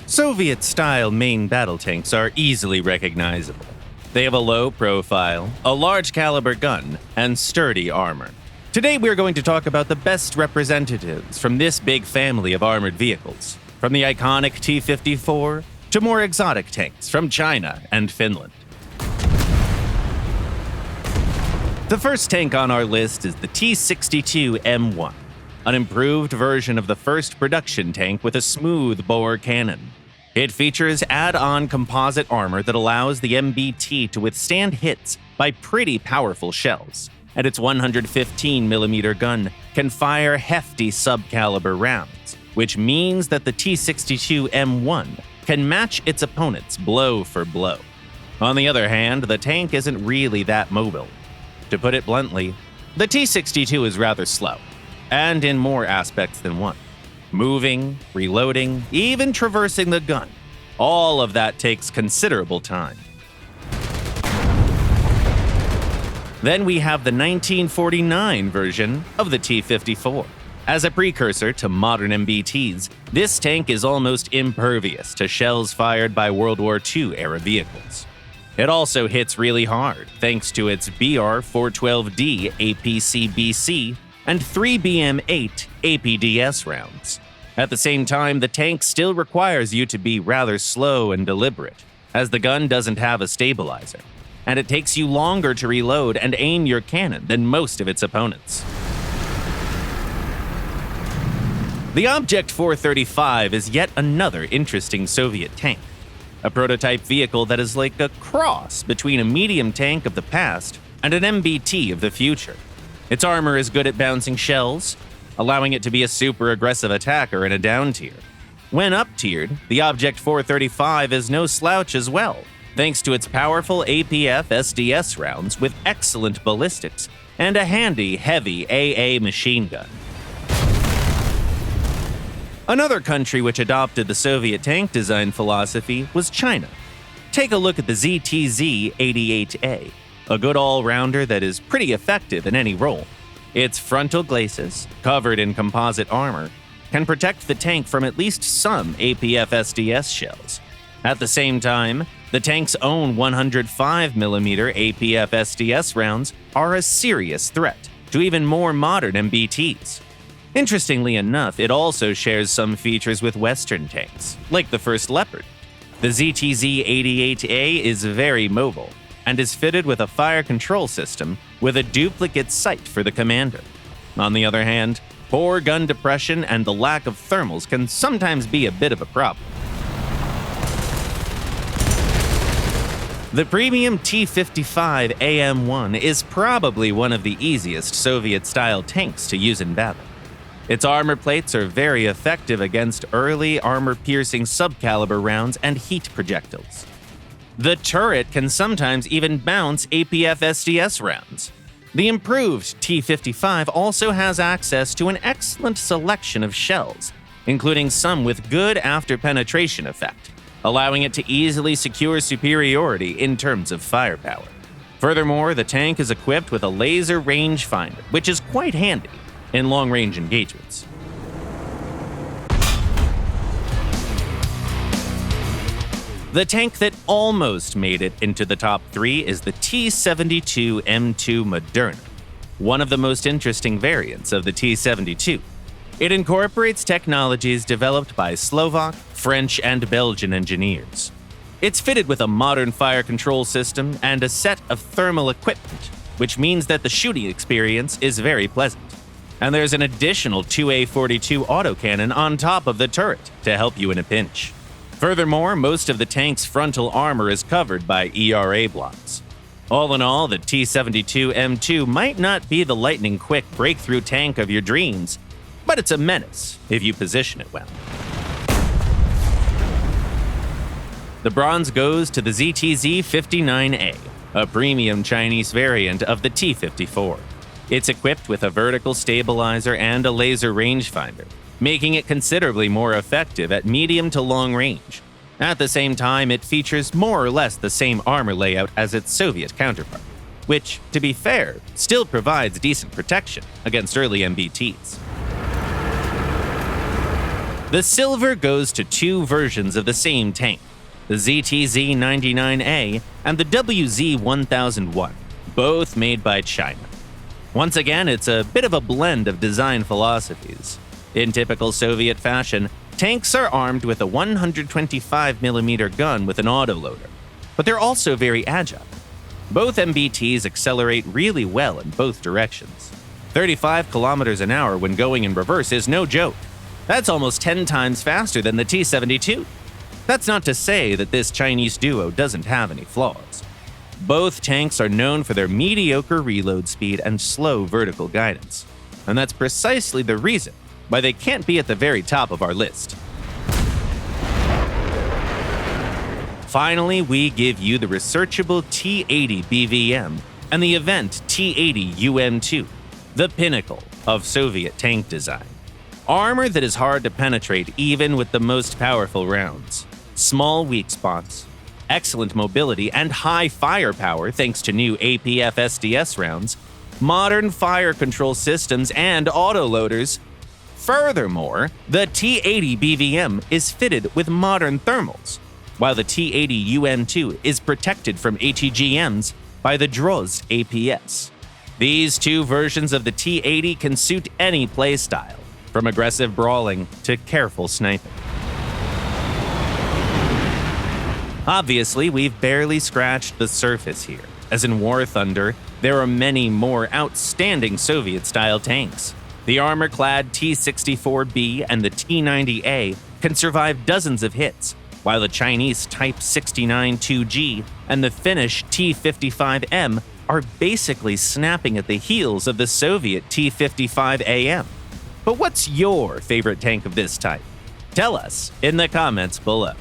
Soviet-style main battle tanks are easily recognizable. They have a low profile, a large caliber gun, and sturdy armor. Today we're going to talk about the best representatives from this big family of armored vehicles, from the iconic T-54 to more exotic tanks from China and Finland. The first tank on our list is the T-62M1, an improved version of the first production tank with a smooth-bore cannon. It features add-on composite armor that allows the MBT to withstand hits by pretty powerful shells, and its 115mm gun can fire hefty sub-caliber rounds, which means that the T-62M1 can match its opponents blow for blow. On the other hand, the tank isn't really that mobile. To put it bluntly, the T-62 is rather slow, and in more aspects than one. Moving, reloading, even traversing the gun, all of that takes considerable time. Then we have the 1949 version of the T-54. As a precursor to modern MBTs, this tank is almost impervious to shells fired by World War II-era vehicles. It also hits really hard thanks to its BR-412D APC-BC and 3BM-8 APDS rounds. At the same time, the tank still requires you to be rather slow and deliberate, as the gun doesn't have a stabilizer, and it takes you longer to reload and aim your cannon than most of its opponents. The Object 435 is yet another interesting Soviet tank, a prototype vehicle that is like a cross between a medium tank of the past and an MBT of the future. Its armor is good at bouncing shells, allowing it to be a super aggressive attacker in a down tier. When up tiered, the Object 435 is no slouch as well, thanks to its powerful APF SDS rounds with excellent ballistics and a handy heavy AA machine gun. Another country which adopted the Soviet tank design philosophy was China. Take a look at the ZTZ-88A, a good all-rounder that is pretty effective in any role. Its frontal glacis, covered in composite armor, can protect the tank from at least some APF SDS shells. At the same time, the tank's own 105mm APF SDS rounds are a serious threat to even more modern MBTs. Interestingly enough, it also shares some features with Western tanks, like the first Leopard. The ZTZ-88A is very mobile and is fitted with a fire control system with a duplicate sight for the commander. On the other hand, poor gun depression and the lack of thermals can sometimes be a bit of a problem. The premium T-55 AM-1 is probably one of the easiest Soviet-style tanks to use in battle. Its armor plates are very effective against early armor-piercing subcaliber rounds and heat projectiles. The turret can sometimes even bounce APF SDS rounds. The improved T-55 also has access to an excellent selection of shells, including some with good after-penetration effect, allowing it to easily secure superiority in terms of firepower. Furthermore, the tank is equipped with a laser rangefinder, which is quite handy in long-range engagements. The tank that almost made it into the top 3 is the T-72M2 Moderna, one of the most interesting variants of the T-72. It incorporates technologies developed by Slovak, French, and Belgian engineers. It's fitted with a modern fire control system and a set of thermal equipment, which means that the shooting experience is very pleasant. And there's an additional 2A42 autocannon on top of the turret to help you in a pinch. Furthermore, most of the tank's frontal armor is covered by ERA blocks. All in all, the T-72M2 might not be the lightning-quick breakthrough tank of your dreams, but it's a menace if you position it well. The bronze goes to the ZTZ-59A, a premium Chinese variant of the T-54. It's equipped with a vertical stabilizer and a laser rangefinder, making it considerably more effective at medium to long range. At the same time, it features more or less the same armor layout as its Soviet counterpart, which, to be fair, still provides decent protection against early MBTs. The silver goes to two versions of the same tank, the ZTZ-99A and the WZ-1001, both made by China. Once again, it's a bit of a blend of design philosophies. In typical Soviet fashion, tanks are armed with a 125mm gun with an autoloader, but they're also very agile. Both MBTs accelerate really well in both directions. 35 kilometers an hour when going in reverse is no joke. That's almost 10 times faster than the T-72. That's not to say that this Chinese duo doesn't have any flaws. Both tanks are known for their mediocre reload speed and slow vertical guidance, and that's precisely the reason why they can't be at the very top of our list. Finally, we give you the researchable T-80 BVM and the event T-80 UM2, the pinnacle of Soviet tank design. Armor that is hard to penetrate even with the most powerful rounds. Small weak spots, excellent mobility, and high firepower thanks to new APF SDS rounds, modern fire control systems, and autoloaders. Furthermore, the T-80 BVM is fitted with modern thermals, while the T-80 UM2 is protected from ATGMs by the Drozd APS. These two versions of the T-80 can suit any playstyle, from aggressive brawling to careful sniping. Obviously, we've barely scratched the surface here, as in War Thunder, there are many more outstanding Soviet-style tanks. The armor-clad T-64B and the T-90A can survive dozens of hits, while the Chinese Type 69-2G and the Finnish T-55M are basically snapping at the heels of the Soviet T-55AM. But what's your favorite tank of this type? Tell us in the comments below.